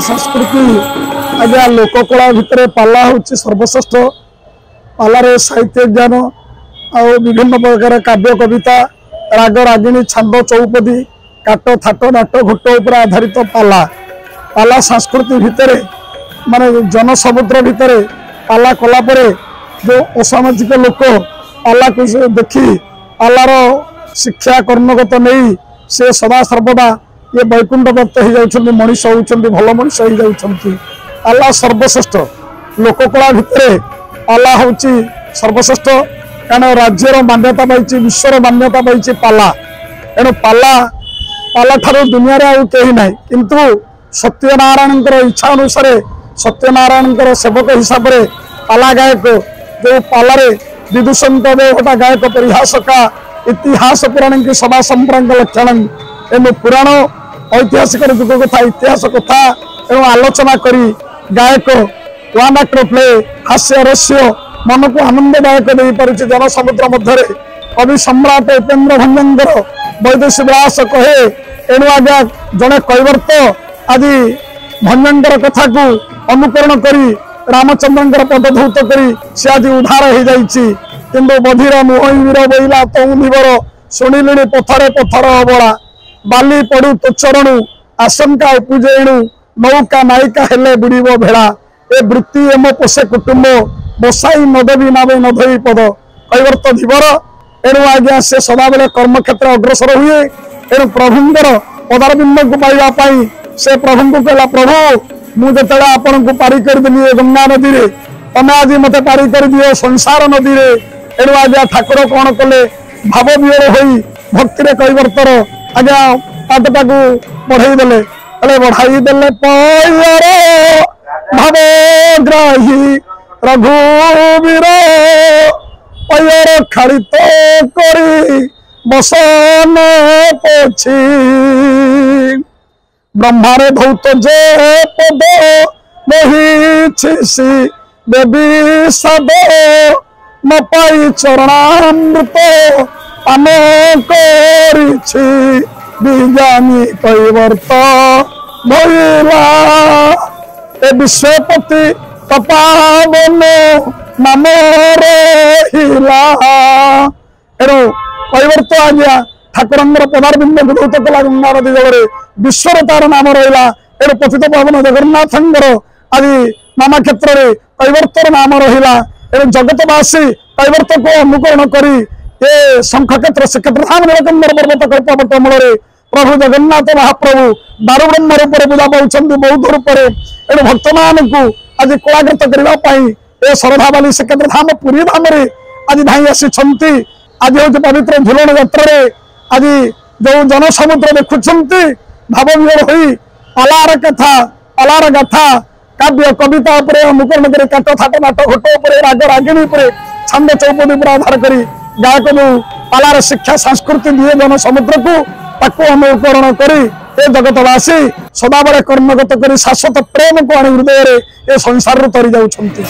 संस्कृति आज्ञा लोककला भितर पाला हूँ सर्वश्रेष्ठ। पालारे साहित्य ज्ञान आ विभिन्न प्रकार काव्य कविता राग रागिणी छांद चौपदी काट थाट नाट घुट उपर आधारित पाला पाला संस्कृति भितर माने जनसमुद्र भितर पाला कला परे जो असामाजिक लोक पाला को देखी पालार शिक्षा कर्मगत नहीं से सदा सर्वदा ये वैकुंठ प्राप्त हो जाउछन्ति मनीष होउछन्ति भल मनीष हो जाउछन्ति। पाला सर्वश्रेष्ठ लोककला भितर पाला होउछि सर्वश्रेष्ठ कारण राज्यर मान्यता पाई विश्वर मान्यता पाई पाला एणु पाला पाला ठारू दुनिया रे आउ केही नाही किंतु सत्यनारायण इच्छा अनुसार सत्यनारायण सेवक हिसाब से पाला गायक जो पालारे विदूषण देवता गायक परिहासका इतिहास पुराण की सभा संप्रांग लक्षण एवं पुराण ऐतिहासिक जुग कथा इतिहास कथा एवं आलोचना करी गायक वन एक्टर प्ले हास्य रस्य मन को आनंददायक दे पारुछि जनसमुद्र मध्य कवि सम्राट उपेन्द्र भंजंगर वैदेशी विलास कहे एणु आज्ञा जड़े कैवर्त आदि भंजंगर कथा को अनुकरण करी रामचंद्र पदधौत करी से आज उद्धार हो जाइछि किंतु बधिर मुहईर बोइला तौर शुणिली पथरे पथर अबला बाली पड़ू तो चरणु आशंका उपजेणु नौका नायिका हेले बुड़ब भेड़ा ए वृत्ति एम पोषे कुटुंब बसाई नदेवी नावे नधई पद कैवर्त धीवर एणु आज्ञा से सदाबले कर्मक्षेत्र अग्रसर हुए एणु प्रभुंर पदारबिंद को पाइबापी से प्रभु को कहला प्रभु मुझे आपण को पारी कर देली गंगा नदी रे तमे आज मते पारी कर दियो संसार नदी रे एणु आज्ञा ठाकुर कौन कले भाव विहर होई भक्ति रे कैवर्तर आज्ञा पादटा को बढ़ाई देले अरे बढ़ाई देले पयर भावग्राही रघुवीर पयर खड़ित करी बसन पोछी ब्रह्मारे धौत जे पद नहीं छिसी देवी सद न पाई चरणामृत पान करिछि विज्ञानी कैवर्त भइला ए विश्वपति तपावन नाम रहिला एणु कैवर्त आज्ञा ठाकुर पदारबिंद धौत कला गंगा नदी जगह विश्वर तार नाम रहा एणु पतित पावन जगन्नाथ आदि नाना क्षेत्र में कैवर्तर नाम रहा एणु जगतवासी कैवर्त को अनुकरण करी ये शंख क्षेत्र श्रीक्षेत्र धाम नीलकंदर पर्वत कल्पवट मूल प्रभु जगन्नाथ महाप्रभु दारुब्रह्म रूप पूजा पाँच बौद्ध रूप एणु भक्त मान को आज कलाकृत करने शरधा बाली श्रीक्षेत्र धाम पुरी धाम आज धाई आसी आज हूँ पवित्र झुलन यात्रा आज जो जनसमुद्र देखुंट भाव विहर हो पालार कथा पालार गाथा काव्य कविता अनुकरण कर काट थाट नाट घोट राग रागिणी छांद चौपदी पर आधार कर गायक जो पालार शिक्षा संस्कृति दिए जनसमुद्र को अनुकरण कर जगतवासी सदाबले कर्मगत कर शाश्वत प्रेम को आनी हृदय ये संसार तरी जाउछंती।